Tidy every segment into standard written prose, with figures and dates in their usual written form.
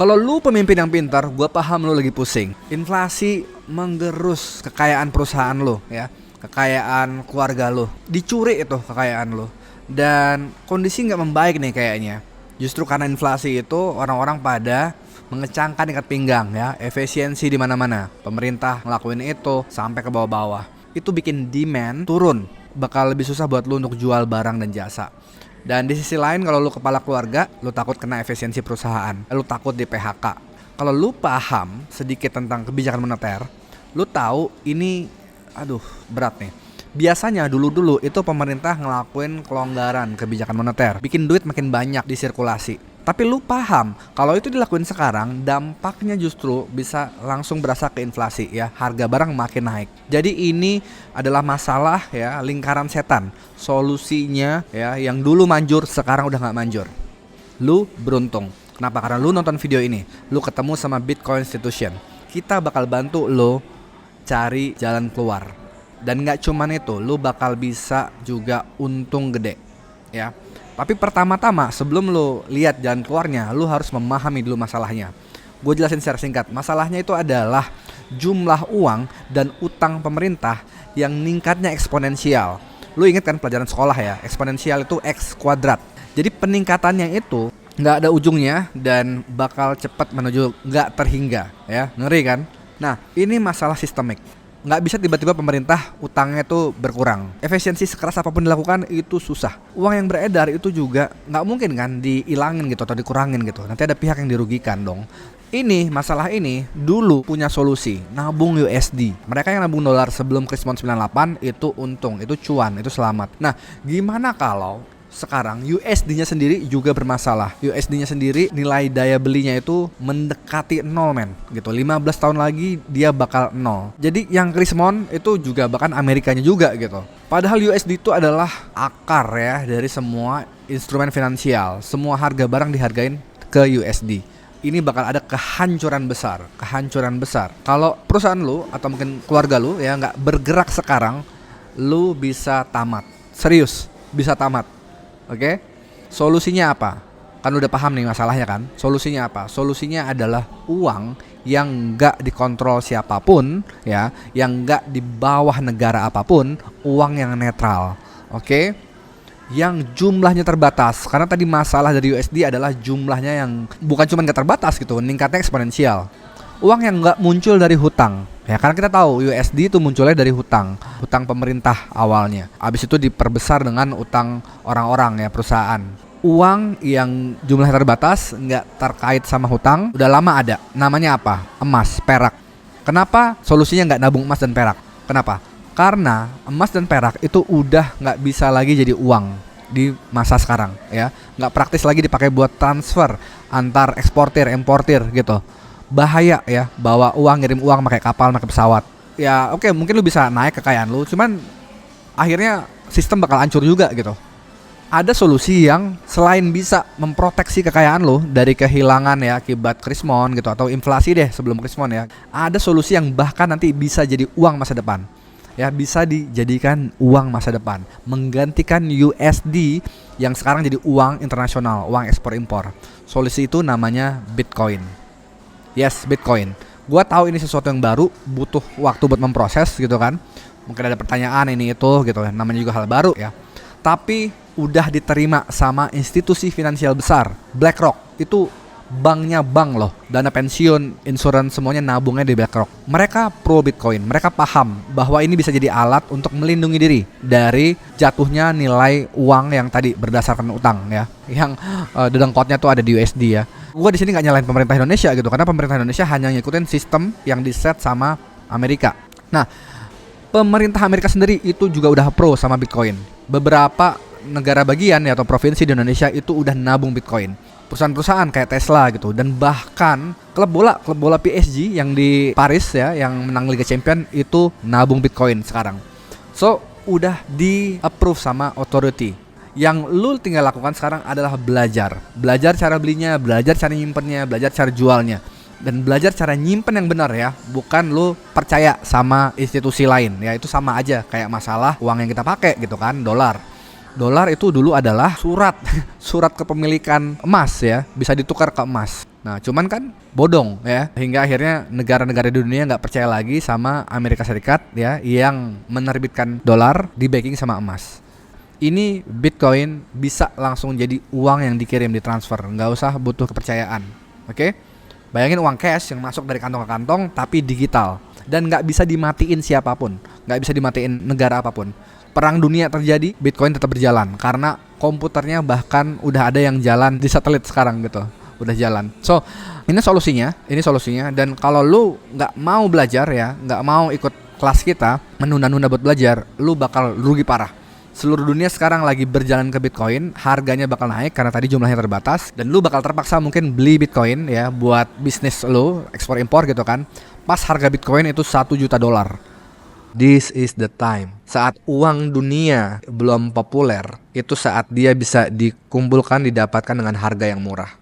Kalau lu pemimpin yang pintar, gua paham lu lagi pusing. Inflasi menggerus kekayaan perusahaan lu ya, kekayaan keluarga lu. Dicuri itu kekayaan lu. Dan kondisi nggak membaik nih kayaknya. Justru karena inflasi itu orang-orang pada mengecangkan ikat pinggang ya, efisiensi di mana-mana. Pemerintah ngelakuin itu sampai ke bawah-bawah. Itu bikin demand turun. Bakal lebih susah buat lu untuk jual barang dan jasa. Dan di sisi lain kalau lu kepala keluarga, lu takut kena efisiensi perusahaan, lu takut di PHK. Kalau lu paham sedikit tentang kebijakan moneter, lu tahu ini berat nih. Biasanya dulu-dulu itu pemerintah ngelakuin kelonggaran kebijakan moneter, bikin duit makin banyak di sirkulasi. Tapi lu paham, kalau itu dilakuin sekarang, dampaknya justru bisa langsung berasa ke inflasi ya, harga barang makin naik. Jadi ini adalah masalah ya, lingkaran setan. Solusinya ya, yang dulu manjur sekarang udah gak manjur. Lu beruntung. Kenapa? Karena lu nonton video ini, lu ketemu sama Bitcoin Institution. Kita bakal bantu lu cari jalan keluar. Dan gak cuman itu, lu bakal bisa juga untung gede ya. Tapi pertama-tama sebelum lu lihat jalan keluarnya, lu harus memahami dulu masalahnya. Gue jelasin secara singkat. Masalahnya itu adalah jumlah uang dan utang pemerintah yang ningkatnya eksponensial. Lu ingat kan pelajaran sekolah ya, eksponensial itu X kuadrat. Jadi peningkatannya itu nggak ada ujungnya dan bakal cepat menuju nggak terhingga ya. Ngeri kan? Nah, ini masalah sistemik. Nggak bisa tiba-tiba pemerintah utangnya itu berkurang. Efisiensi sekeras apapun dilakukan itu susah. Uang yang beredar itu juga nggak mungkin kan dihilangin gitu atau dikurangin gitu. Nanti ada pihak yang dirugikan dong. Masalah ini dulu punya solusi, nabung USD. Mereka yang nabung dolar sebelum Krismon 98 itu untung, itu cuan, itu selamat. Nah, gimana kalau sekarang USD-nya sendiri juga bermasalah. USD-nya sendiri nilai daya belinya itu mendekati 0 men gitu. 15 tahun lagi dia bakal 0. Jadi yang Krismon itu juga bahkan Amerikanya juga gitu. Padahal USD itu adalah akar ya dari semua instrumen finansial. Semua harga barang dihargain ke USD. Ini bakal ada kehancuran besar. Kalau perusahaan lu atau mungkin keluarga lu ya nggak bergerak sekarang, lu bisa tamat. Serius, bisa tamat. Oke, solusinya apa? Kan udah paham nih masalahnya kan? Solusinya apa? Solusinya adalah uang yang nggak dikontrol siapapun ya, yang nggak di bawah negara apapun, uang yang netral. Oke, yang jumlahnya terbatas. Karena tadi masalah dari USD adalah jumlahnya yang bukan cuma nggak terbatas gitu, meningkatnya eksponensial. Uang yang nggak muncul dari hutang ya, karena kita tahu USD itu munculnya dari hutang pemerintah awalnya, habis itu diperbesar dengan utang orang-orang ya, perusahaan. Uang yang jumlahnya terbatas, nggak terkait sama hutang, udah lama ada, namanya apa? Emas, perak. Kenapa solusinya nggak nabung emas dan perak? Kenapa? Karena emas dan perak itu udah nggak bisa lagi jadi uang di masa sekarang ya, nggak praktis lagi dipakai buat transfer antar eksportir importir gitu. Bahaya ya, bawa uang, ngirim uang pakai kapal, pakai pesawat. Ya oke, mungkin lu bisa naik kekayaan lu, cuman akhirnya sistem bakal hancur juga gitu. Ada solusi yang selain bisa memproteksi kekayaan lu dari kehilangan ya akibat Krismon gitu atau inflasi deh sebelum Krismon ya. Ada solusi yang bahkan nanti bisa jadi uang masa depan. Ya, bisa dijadikan uang masa depan, menggantikan USD yang sekarang jadi uang internasional, uang ekspor impor. Solusi itu namanya Bitcoin. Yes, Bitcoin. Gua tahu ini sesuatu yang baru, butuh waktu buat memproses gitu kan. Mungkin ada pertanyaan ini itu gitu kan. Namanya juga hal baru ya. Tapi udah diterima sama institusi finansial besar. BlackRock itu banknya bank loh. Dana pensiun, insurans semuanya nabungnya di BlackRock. Mereka pro Bitcoin. Mereka paham bahwa ini bisa jadi alat untuk melindungi diri dari jatuhnya nilai uang yang tadi berdasarkan utang ya. Yang dedengkotnya tuh ada di USD ya. Gue di sini nggak nyalain pemerintah Indonesia gitu, karena pemerintah Indonesia hanya ngikutin sistem yang diset sama Amerika. Nah, pemerintah Amerika sendiri itu juga udah pro sama Bitcoin. Beberapa negara bagian ya, atau provinsi di Indonesia itu udah nabung Bitcoin. Perusahaan-perusahaan kayak Tesla gitu, dan bahkan klub bola PSG yang di Paris ya, yang menang Liga Champion itu nabung Bitcoin sekarang. So udah di approve sama authority. Yang lu tinggal lakukan sekarang adalah belajar cara belinya, belajar cara nyimpennya, belajar cara jualnya, dan belajar cara nyimpen yang benar ya. Bukan lu percaya sama institusi lain ya, itu sama aja kayak masalah uang yang kita pakai gitu kan, dolar itu dulu adalah surat kepemilikan emas ya, bisa ditukar ke emas. Nah, cuman kan bodong ya, hingga akhirnya negara-negara di dunia nggak percaya lagi sama Amerika Serikat ya, yang menerbitkan dolar di backing sama emas. Ini Bitcoin bisa langsung jadi uang yang dikirim, ditransfer, nggak usah butuh kepercayaan. Oke? Bayangin uang cash yang masuk dari kantong ke kantong tapi digital dan nggak bisa dimatiin siapapun, nggak bisa dimatiin negara apapun. Perang dunia terjadi, Bitcoin tetap berjalan karena komputernya bahkan udah ada yang jalan di satelit sekarang gitu. Udah jalan. So, ini solusinya. Dan kalau lu nggak mau belajar ya, nggak mau ikut kelas kita, menunda-nunda buat belajar, lu bakal rugi parah. Seluruh dunia sekarang lagi berjalan ke Bitcoin, harganya bakal naik karena tadi jumlahnya terbatas, dan lu bakal terpaksa mungkin beli Bitcoin ya buat bisnis lu, ekspor impor gitu kan. Pas harga Bitcoin itu $1 juta. This is the time. Saat uang dunia belum populer, itu saat dia bisa dikumpulkan, didapatkan dengan harga yang murah.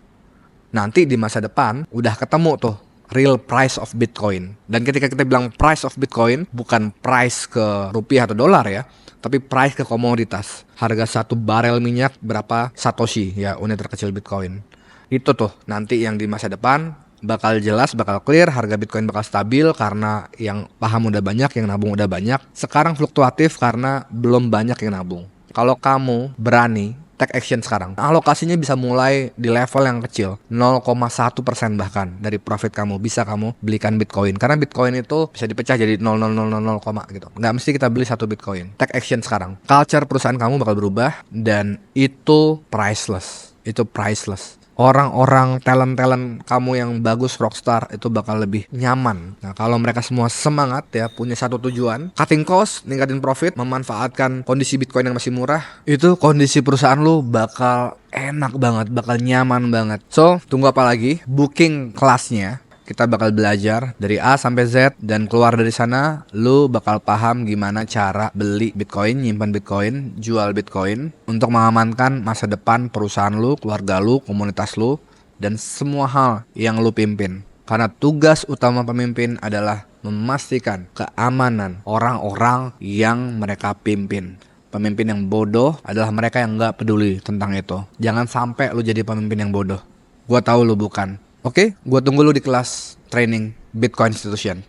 Nanti di masa depan udah ketemu tuh real price of Bitcoin. Dan ketika kita bilang price of Bitcoin, bukan price ke rupiah atau dolar ya, tapi price ke komoditas. Harga satu barel minyak berapa satoshi ya, unit terkecil Bitcoin. Itu tuh nanti yang di masa depan bakal jelas, bakal clear, harga Bitcoin bakal stabil karena yang paham udah banyak, yang nabung udah banyak. Sekarang fluktuatif karena belum banyak yang nabung. Kalau kamu berani take action sekarang, alokasinya bisa mulai di level yang kecil, 0,1% bahkan dari profit kamu bisa kamu belikan Bitcoin. Karena Bitcoin itu bisa dipecah jadi 0,000, gitu. Nggak mesti kita beli satu Bitcoin. Take action sekarang. Culture perusahaan kamu bakal berubah dan itu priceless. Itu priceless. Orang-orang talent kamu yang bagus, rockstar, itu bakal lebih nyaman. Nah, kalau mereka semua semangat ya, punya satu tujuan, cutting cost, ningkatin profit, memanfaatkan kondisi Bitcoin yang masih murah, itu kondisi perusahaan lu bakal enak banget, bakal nyaman banget. So, tunggu apa lagi? Booking kelasnya. Kita bakal belajar dari A sampai Z, dan keluar dari sana lu bakal paham gimana cara beli Bitcoin, nyimpan Bitcoin, jual Bitcoin untuk mengamankan masa depan perusahaan lu, keluarga lu, komunitas lu, dan semua hal yang lu pimpin. Karena tugas utama pemimpin adalah memastikan keamanan orang-orang yang mereka pimpin. Pemimpin yang bodoh adalah mereka yang gak peduli tentang itu. Jangan sampai lu jadi pemimpin yang bodoh. Gua tahu lu bukan. Oke, gua tunggu lu di kelas training Bitcoin Institution.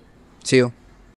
See you.